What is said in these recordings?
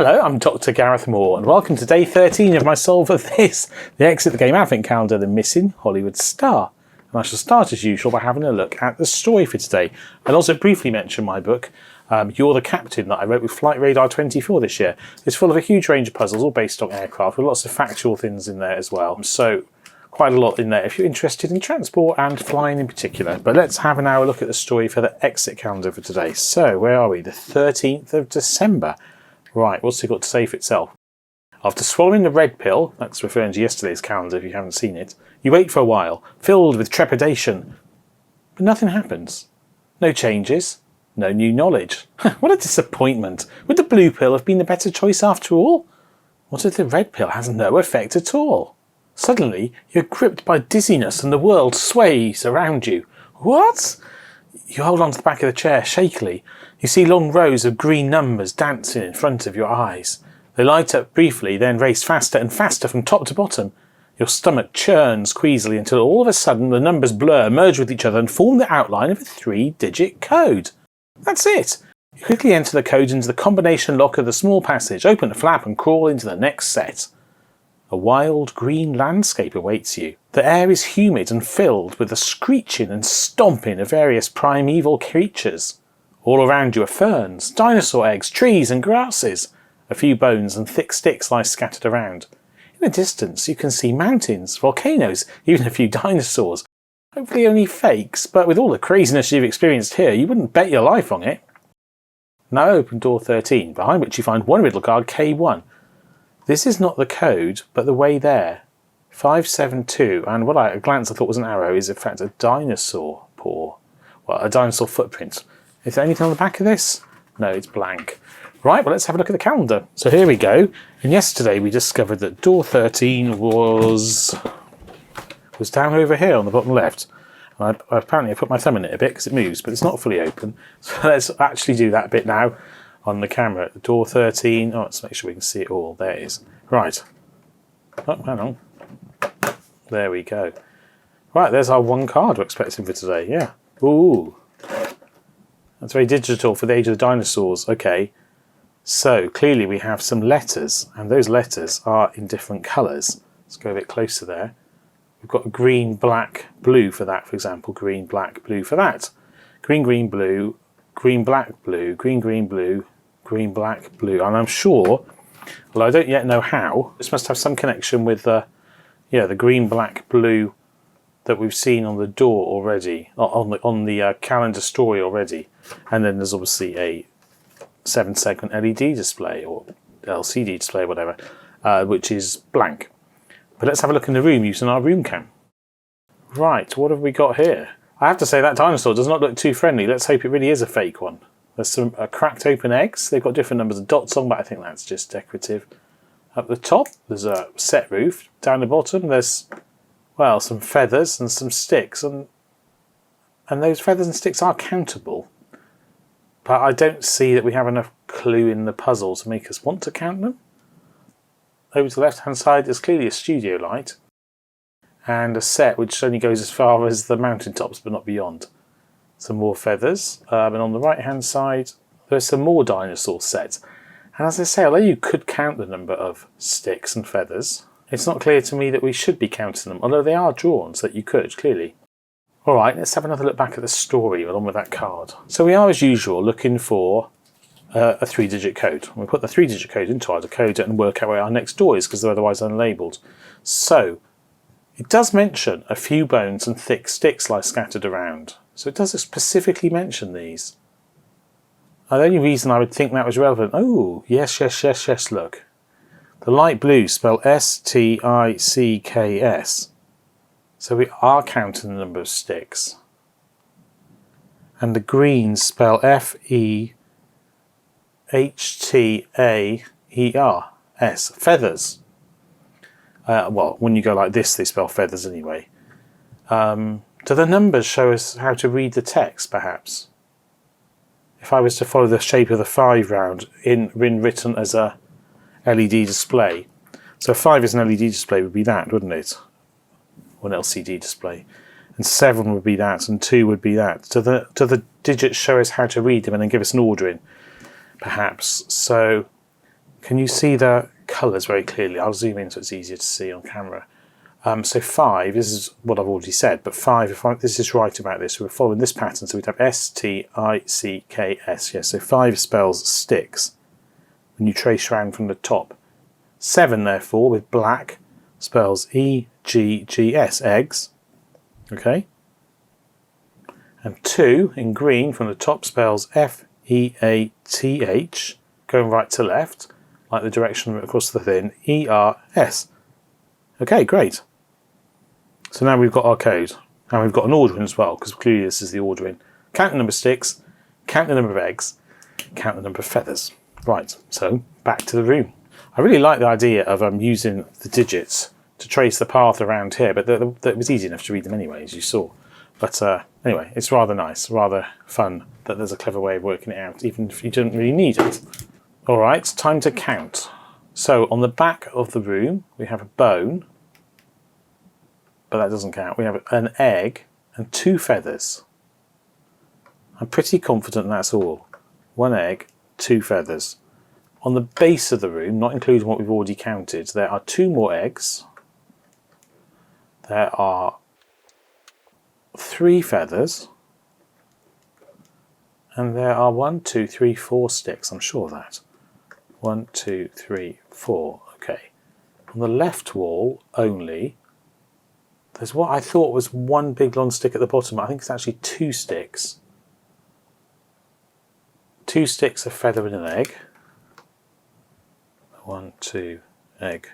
Hello, I'm Dr. Gareth Moore and welcome to day 13 of my Solve of This, the Exit the Game Advent Calendar, the Missing Hollywood Star. And I shall start as usual by having a look at the story for today. I'll also briefly mention my book, You're the Captain, that I wrote with Flight Radar 24 this year. It's full of a huge range of puzzles, all based on aircraft, with lots of factual things in there as well. So quite a lot in there if you're interested in transport and flying in particular. But let's have an hour look at the story for the exit calendar for today. So where are we? The 13th of December. Right, what's it got to say for itself? After swallowing the red pill, that's referring to yesterday's calendar if you haven't seen it, you wait for a while, filled with trepidation. But nothing happens. No changes, no new knowledge. What a disappointment. Would the blue pill have been the better choice after all? What if the red pill has no effect at all? Suddenly, you're gripped by dizziness and the world sways around you. What? You hold onto the back of the chair shakily. You see long rows of green numbers dancing in front of your eyes. They light up briefly, then race faster and faster from top to bottom. Your stomach churns queasily until all of a sudden the numbers blur, merge with each other and form the outline of a 3-digit code. That's it. You quickly enter the code into the combination lock of the small passage, open the flap and crawl into the next set. A wild green landscape awaits you. The air is humid and filled with the screeching and stomping of various primeval creatures. All around you are ferns, dinosaur eggs, trees and grasses. A few bones and thick sticks lie scattered around. In the distance you can see mountains, volcanoes, even a few dinosaurs. Hopefully only fakes, but with all the craziness you've experienced here, you wouldn't bet your life on it. Now open door 13, behind which you find one riddle card, K1. This is not the code, but the way there. 572, and what at a glance I thought was an arrow is in fact a dinosaur paw. Well, a dinosaur footprint. Is there anything on the back of this? No, it's blank. Right, well let's have a look at the calendar. So here we go. And yesterday we discovered that door 13 was down over here on the bottom left. And apparently I put my thumb in it a bit because it moves, but it's not fully open. So let's actually do that bit now on the camera. Door 13. Oh, let's make sure we can see it all. There it is. Right. Oh, hang on. There we go. Right, there's our one card we're expecting for today. Yeah. Ooh. That's very digital for the age of the dinosaurs. Okay. So clearly we have some letters, and those letters are in different colours. Let's go a bit closer there. We've got green, black, blue for that, for example. Green, black, blue for that. Green, green, blue, green, black, blue, green, green, blue, green, black, blue. And I'm sure, well, I don't yet know how, this must have some connection with the green, black, blue that we've seen on the door already, on the calendar story already. And then there's obviously a 7-segment LED display or LCD display, whatever, which is blank. But let's have a look in the room using our room cam. Right, what have we got here? I have to say that dinosaur does not look too friendly. Let's hope it really is a fake one. There's some cracked open eggs. They've got different numbers of dots on, but I think that's just decorative. Up the top, there's a set roof. Down the bottom, there's, well, some feathers and some sticks. And those feathers and sticks are countable. But I don't see that we have enough clue in the puzzle to make us want to count them. Over to the left-hand side, there's clearly a studio light. And a set which only goes as far as the mountaintops, but not beyond. Some more feathers. And on the right-hand side, there's some more dinosaur sets. And as I say, although you could count the number of sticks and feathers, it's not clear to me that we should be counting them, although they are drawn so that you could, clearly. Alright, let's have another look back at the story along with that card. So we are, as usual, looking for a 3-digit code. We put the 3-digit code into our decoder and work out where our next door is because they're otherwise unlabelled. So, it does mention a few bones and thick sticks lie scattered around. So it does specifically mention these. The only reason I would think that was relevant... Oh, yes, look. The light blue spell S-T-I-C-K-S. So we are counting the number of sticks. And the green spell F-E-H-T-A-E-R-S. Feathers. Well, when you go like this, they spell feathers anyway. Do the numbers show us how to read the text, perhaps? If I was to follow the shape of the 5 round in written as a LED display. So 5 as an LED display would be that, wouldn't it? Or an LCD display. And 7 would be that, and 2 would be that. Do the digits show us how to read them and then give us an ordering? Perhaps. So Can you see the colours very clearly? I'll zoom in so it's easier to see on camera. So 5, this is what I've already said, but 5, if this is right about this, we're following this pattern, so we'd have S-T-I-C-K-S, yes, so 5 spells sticks when you trace around from the top. 7, therefore, with black, spells E-G-G-S, eggs, okay? And 2, in green, from the top, spells F-E-A-T-H, going right to left, like the direction across the thin, E-R-S. Okay, great. So now we've got our code, and we've got an ordering as well, because clearly this is the ordering. Count the number of sticks, count the number of eggs, count the number of feathers. Right, so back to the room. I really like the idea of using the digits to trace the path around here, but it was easy enough to read them anyway, as you saw. But anyway, it's rather nice, rather fun that there's a clever way of working it out, even if you don't really need it. All right, time to count. So on the back of the room, we have a bone, but that doesn't count. We have an egg and 2 feathers. I'm pretty confident that's all. 1 egg, 2 feathers. On the base of the room, not including what we've already counted, there are 2 more eggs. There are 3 feathers. And there are 1, 2, 3, 4 sticks. I'm sure of that. 1, 2, 3, 4. Okay. On the left wall only, there's what I thought was 1 big long stick at the bottom. I think it's actually 2 sticks. 2 sticks, a feather and an egg. 1, 2, egg,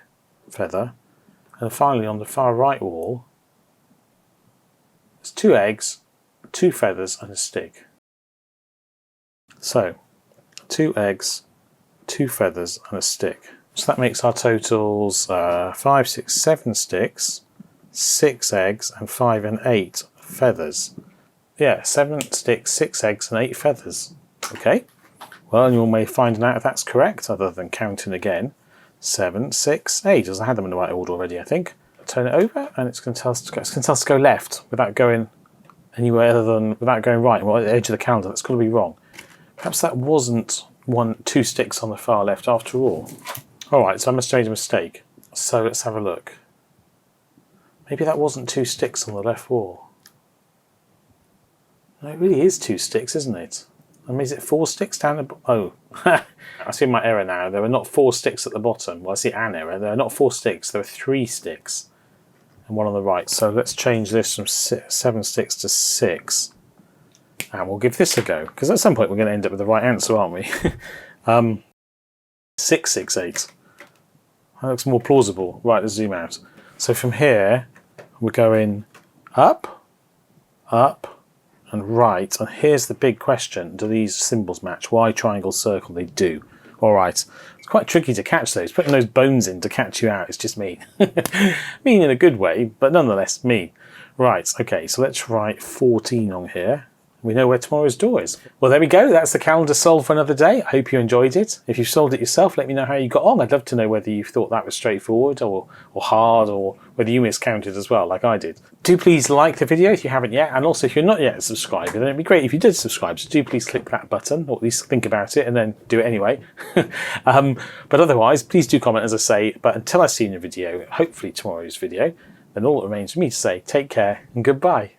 feather. And finally on the far right wall, there's 2 eggs, 2 feathers and a stick. So, 2 eggs, 2 feathers and a stick. So that makes our totals 5, 6, 7 sticks, 6 eggs and 5 and 8 feathers. Yeah, 7 sticks, 6 eggs and 8 feathers. Okay, well, you may find out if that's correct, other than counting again. 7, 6, 8, as I had them in the right order already, I think. Turn it over and it's going to tell us to go left without going anywhere other than without going right. Well, at the edge of the calendar, that's got to be wrong. Perhaps that wasn't 2 sticks on the far left after all. Alright, so I must have made a mistake. So let's have a look. Maybe that wasn't 2 sticks on the left wall. No, it really is 2 sticks, isn't it? I mean, is it 4 sticks down the oh, I see my error now. There are not 4 sticks at the bottom. Well, I see an error. There are not 4 sticks. There are 3 sticks. And 1 on the right. So let's change this from 7 sticks to 6. And we'll give this a go. Because at some point we're going to end up with the right answer, aren't we? 6, 6, 8. That looks more plausible. Right, let's zoom out. So from here, we're going up, up, and right. And here's the big question. Do these symbols match? Why triangle, circle? They do. All right. It's quite tricky to catch those. Putting those bones in to catch you out is just mean. Mean in a good way, but nonetheless mean. Right, okay, so let's write 14 on here. We know where tomorrow's door is. Well, there we go. That's the calendar solved for another day. I hope you enjoyed it. If you've solved it yourself, let me know how you got on. I'd love to know whether you thought that was straightforward or hard, or whether you miscounted as well, like I did. Do please like the video if you haven't yet. And also, if you're not yet subscribed, then it'd be great if you did subscribe. So do please click that button, or at least think about it and then do it anyway. But otherwise, please do comment, as I say. But until I see you in a video, hopefully tomorrow's video, then all that remains for me to say, take care and goodbye.